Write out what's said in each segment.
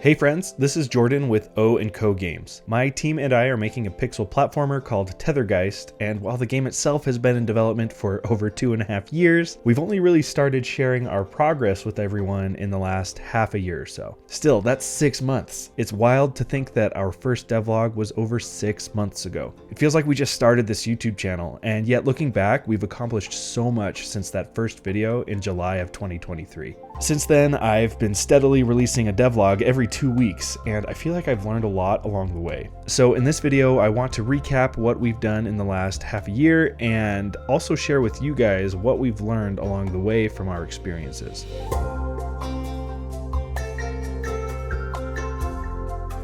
Hey friends, this is Jordan with O & Co Games. My team and I are making a pixel platformer called Tethergeist, and while the game itself has been in development for over 2.5 years, we've only really started sharing our progress with everyone in the last half a year or so. Still, that's 6 months. It's wild to think that our first devlog was over 6 months ago. It feels like we just started this YouTube channel, and yet looking back, we've accomplished so much since that first video in July of 2023. Since then, I've been steadily releasing a devlog every 2 weeks, and I feel like I've learned a lot along the way. So in this video, I want to recap what we've done in the last half a year and also share with you guys what we've learned along the way from our experiences.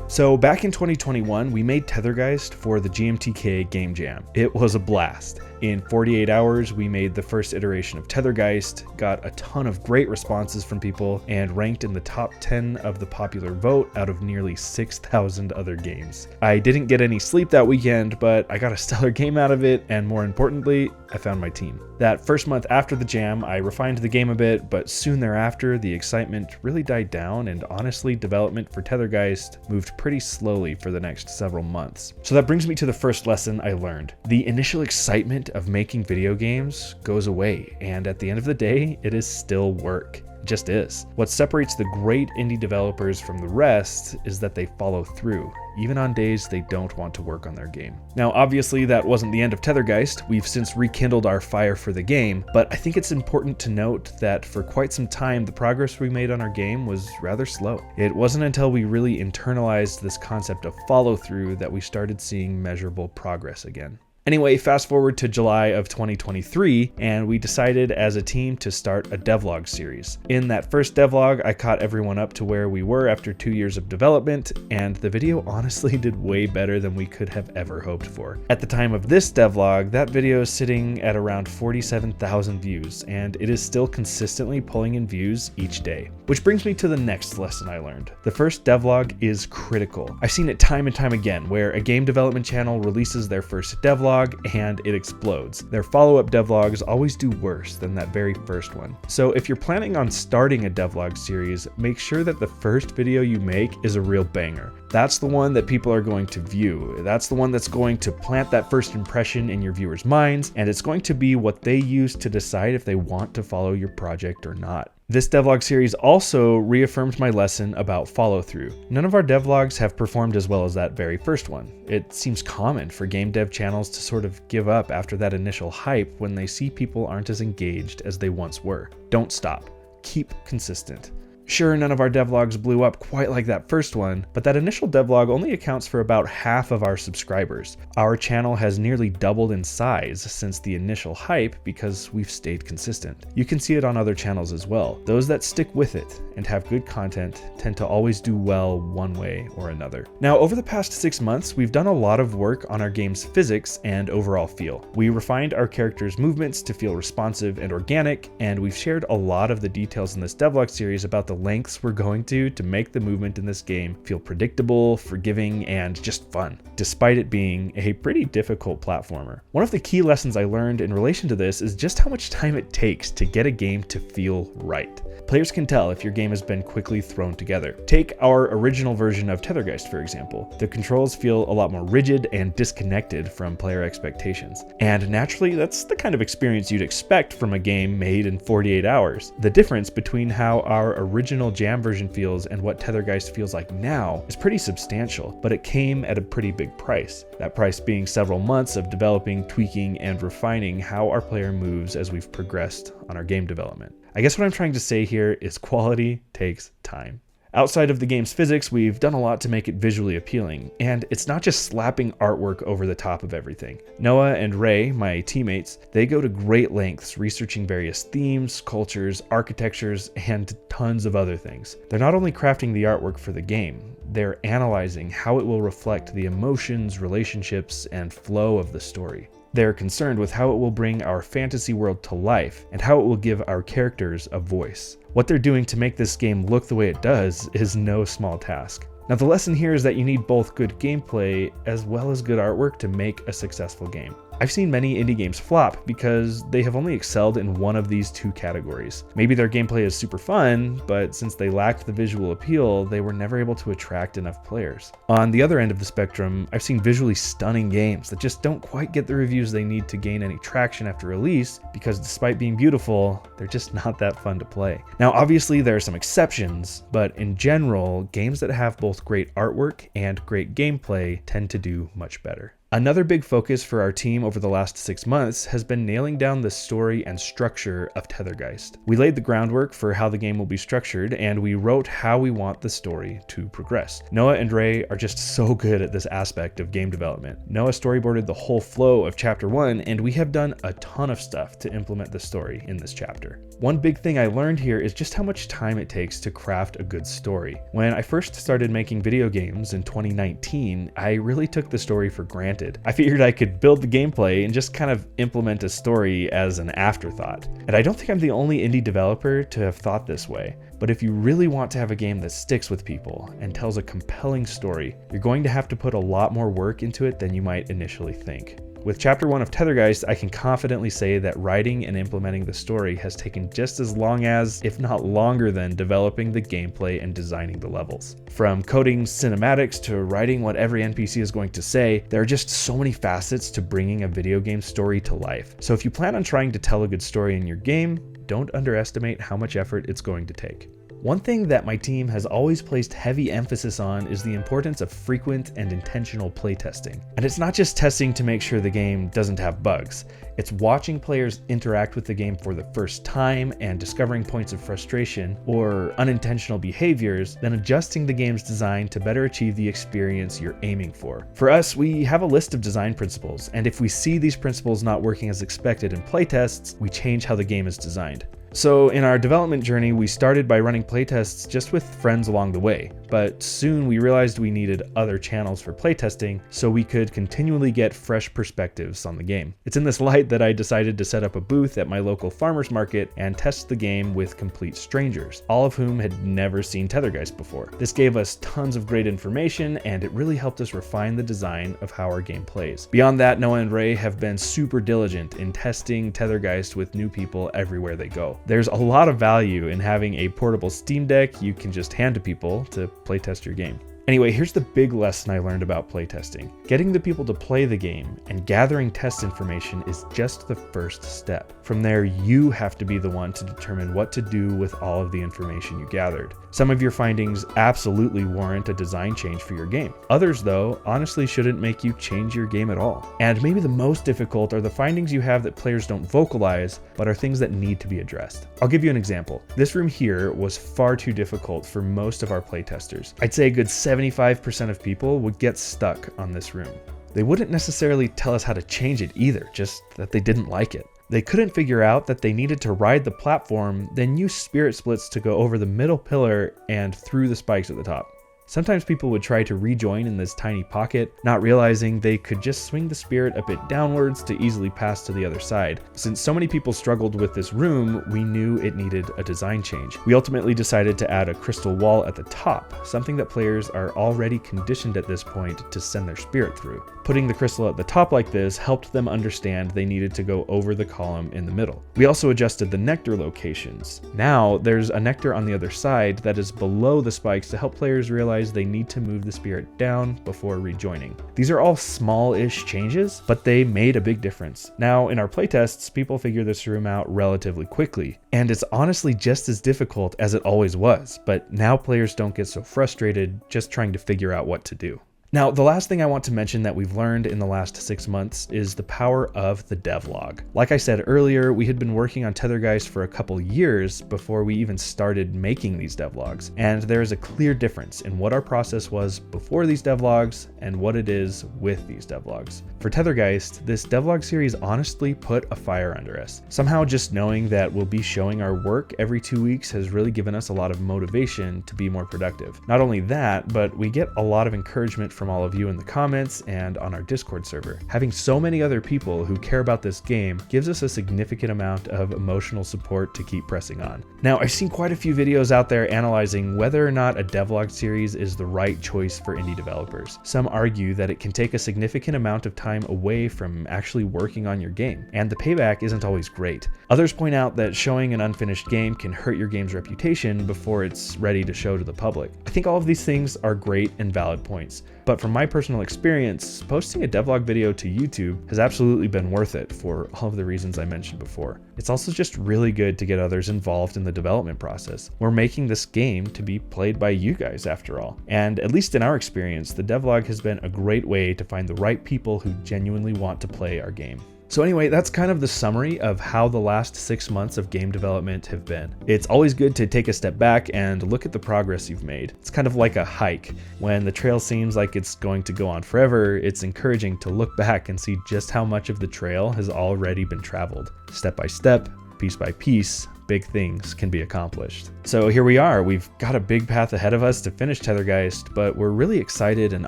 So back in 2021, we made Tethergeist for the GMTK Game Jam. It was a blast. In 48 hours, we made the first iteration of Tethergeist, got a ton of great responses from people, and ranked in the top 10 of the popular vote out of nearly 6,000 other games. I didn't get any sleep that weekend, but I got a stellar game out of it, and more importantly, I found my team. That first month after the jam, I refined the game a bit, but soon thereafter, the excitement really died down, and honestly, development for Tethergeist moved pretty slowly for the next several months. So that brings me to the first lesson I learned. The initial excitement of making video games goes away, and at the end of the day, it is still work. It just is. What separates the great indie developers from the rest is that they follow through, even on days they don't want to work on their game. Now, obviously, that wasn't the end of Tethergeist. We've since rekindled our fire for the game, but I think it's important to note that for quite some time, the progress we made on our game was rather slow. It wasn't until we really internalized this concept of follow-through that we started seeing measurable progress again. Anyway, fast forward to July of 2023, and we decided as a team to start a devlog series. In that first devlog, I caught everyone up to where we were after 2 years of development, and the video honestly did way better than we could have ever hoped for. At the time of this devlog, that video is sitting at around 47,000 views, and it is still consistently pulling in views each day. Which brings me to the next lesson I learned. The first devlog is critical. I've seen it time and time again, where a game development channel releases their first devlog and it explodes. Their follow-up devlogs always do worse than that very first one. So if you're planning on starting a devlog series, make sure that the first video you make is a real banger. That's the one that people are going to view. That's the one that's going to plant that first impression in your viewers' minds, and it's going to be what they use to decide if they want to follow your project or not. This devlog series also reaffirmed my lesson about follow-through. None of our devlogs have performed as well as that very first one. It seems common for game dev channels to sort of give up after that initial hype when they see people aren't as engaged as they once were. Don't stop. Keep consistent. Sure, none of our devlogs blew up quite like that first one, but that initial devlog only accounts for about half of our subscribers. Our channel has nearly doubled in size since the initial hype because we've stayed consistent. You can see it on other channels as well. Those that stick with it and have good content tend to always do well one way or another. Now, over the past 6 months, we've done a lot of work on our game's physics and overall feel. We refined our characters' movements to feel responsive and organic, and we've shared a lot of the details in this devlog series about the lengths we're going to make the movement in this game feel predictable, forgiving, and just fun, despite it being a pretty difficult platformer. One of the key lessons I learned in relation to this is just how much time it takes to get a game to feel right. Players can tell if your game has been quickly thrown together. Take our original version of Tethergeist, for example. The controls feel a lot more rigid and disconnected from player expectations. And naturally, that's the kind of experience you'd expect from a game made in 48 hours. The difference between how our original jam version feels and what Tethergeist feels like now is pretty substantial, but it came at a pretty big price. That price being several months of developing, tweaking, and refining how our player moves as we've progressed on our game development. I guess what I'm trying to say here is quality takes time. Outside of the game's physics, we've done a lot to make it visually appealing, and it's not just slapping artwork over the top of everything. Noah and Ray, my teammates, they go to great lengths researching various themes, cultures, architectures, and tons of other things. They're not only crafting the artwork for the game, they're analyzing how it will reflect the emotions, relationships, and flow of the story. They're concerned with how it will bring our fantasy world to life and how it will give our characters a voice. What they're doing to make this game look the way it does is no small task. Now, the lesson here is that you need both good gameplay as well as good artwork to make a successful game. I've seen many indie games flop because they have only excelled in one of these two categories. Maybe their gameplay is super fun, but since they lacked the visual appeal, they were never able to attract enough players. On the other end of the spectrum, I've seen visually stunning games that just don't quite get the reviews they need to gain any traction after release because despite being beautiful, they're just not that fun to play. Now, obviously there are some exceptions, but in general, games that have both great artwork and great gameplay tend to do much better. Another big focus for our team over the last 6 months has been nailing down the story and structure of Tethergeist. We laid the groundwork for how the game will be structured, and we wrote how we want the story to progress. Noah and Ray are just so good at this aspect of game development. Noah storyboarded the whole flow of Chapter 1, and we have done a ton of stuff to implement the story in this chapter. One big thing I learned here is just how much time it takes to craft a good story. When I first started making video games in 2019, I really took the story for granted. I figured I could build the gameplay and just kind of implement a story as an afterthought. And I don't think I'm the only indie developer to have thought this way. But if you really want to have a game that sticks with people and tells a compelling story, you're going to have to put a lot more work into it than you might initially think. With Chapter 1 of Tethergeist, I can confidently say that writing and implementing the story has taken just as long as, if not longer than, developing the gameplay and designing the levels. From coding cinematics to writing what every NPC is going to say, there are just so many facets to bringing a video game story to life. So if you plan on trying to tell a good story in your game, don't underestimate how much effort it's going to take. One thing that my team has always placed heavy emphasis on is the importance of frequent and intentional playtesting. And it's not just testing to make sure the game doesn't have bugs. It's watching players interact with the game for the first time and discovering points of frustration or unintentional behaviors, then adjusting the game's design to better achieve the experience you're aiming for. For us, we have a list of design principles, and if we see these principles not working as expected in playtests, we change how the game is designed. So in our development journey, we started by running playtests just with friends along the way, but soon we realized we needed other channels for playtesting so we could continually get fresh perspectives on the game. It's in this light that I decided to set up a booth at my local farmer's market and test the game with complete strangers, all of whom had never seen Tethergeist before. This gave us tons of great information, and it really helped us refine the design of how our game plays. Beyond that, Noah and Ray have been super diligent in testing Tethergeist with new people everywhere they go. There's a lot of value in having a portable Steam Deck you can just hand to people to playtest your game. Anyway, here's the big lesson I learned about playtesting. Getting the people to play the game and gathering test information is just the first step. From there, you have to be the one to determine what to do with all of the information you gathered. Some of your findings absolutely warrant a design change for your game. Others, though, honestly shouldn't make you change your game at all. And maybe the most difficult are the findings you have that players don't vocalize, but are things that need to be addressed. I'll give you an example. This room here was far too difficult for most of our playtesters. I'd say a good 75% of people would get stuck on this room. They wouldn't necessarily tell us how to change it either, just that they didn't like it. They couldn't figure out that they needed to ride the platform, then use spirit splits to go over the middle pillar and through the spikes at the top. Sometimes people would try to rejoin in this tiny pocket, not realizing they could just swing the spirit a bit downwards to easily pass to the other side. Since so many people struggled with this room, we knew it needed a design change. We ultimately decided to add a crystal wall at the top, something that players are already conditioned at this point to send their spirit through. Putting the crystal at the top like this helped them understand they needed to go over the column in the middle. We also adjusted the nectar locations. Now there's a nectar on the other side that is below the spikes to help players realize they need to move the spirit down before rejoining. These are all small-ish changes, but they made a big difference. Now in our playtests, people figure this room out relatively quickly, and it's honestly just as difficult as it always was, but now players don't get so frustrated just trying to figure out what to do. Now, the last thing I want to mention that we've learned in the last 6 months is the power of the devlog. Like I said earlier, we had been working on Tethergeist for a couple years before we even started making these devlogs, and there is a clear difference in what our process was before these devlogs and what it is with these devlogs. For Tethergeist, this devlog series honestly put a fire under us. Somehow just knowing that we'll be showing our work every 2 weeks has really given us a lot of motivation to be more productive. Not only that, but we get a lot of encouragement from all of you in the comments and on our Discord server. Having so many other people who care about this game gives us a significant amount of emotional support to keep pressing on. Now, I've seen quite a few videos out there analyzing whether or not a devlog series is the right choice for indie developers. Some argue that it can take a significant amount of time away from actually working on your game, and the payback isn't always great. Others point out that showing an unfinished game can hurt your game's reputation before it's ready to show to the public. I think all of these things are great and valid points, but from my personal experience, posting a devlog video to YouTube has absolutely been worth it for all of the reasons I mentioned before. It's also just really good to get others involved in the development process. We're making this game to be played by you guys after all, and at least in our experience, the devlog has been a great way to find the right people who genuinely want to play our game. So anyway, that's kind of the summary of how the last 6 months of game development have been. It's always good to take a step back and look at the progress you've made. It's kind of like a hike. When the trail seems like it's going to go on forever, it's encouraging to look back and see just how much of the trail has already been traveled. Step by step, piece by piece, big things can be accomplished. So here we are. We've got a big path ahead of us to finish Tethergeist, but we're really excited and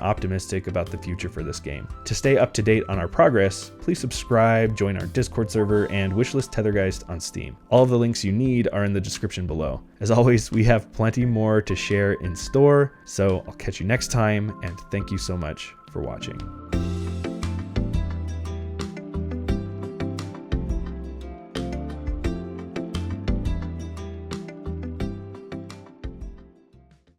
optimistic about the future for this game. To stay up to date on our progress, please subscribe, join our Discord server, and wishlist Tethergeist on Steam. All of the links you need are in the description below. As always, we have plenty more to share in store, so I'll catch you next time, and thank you so much for watching.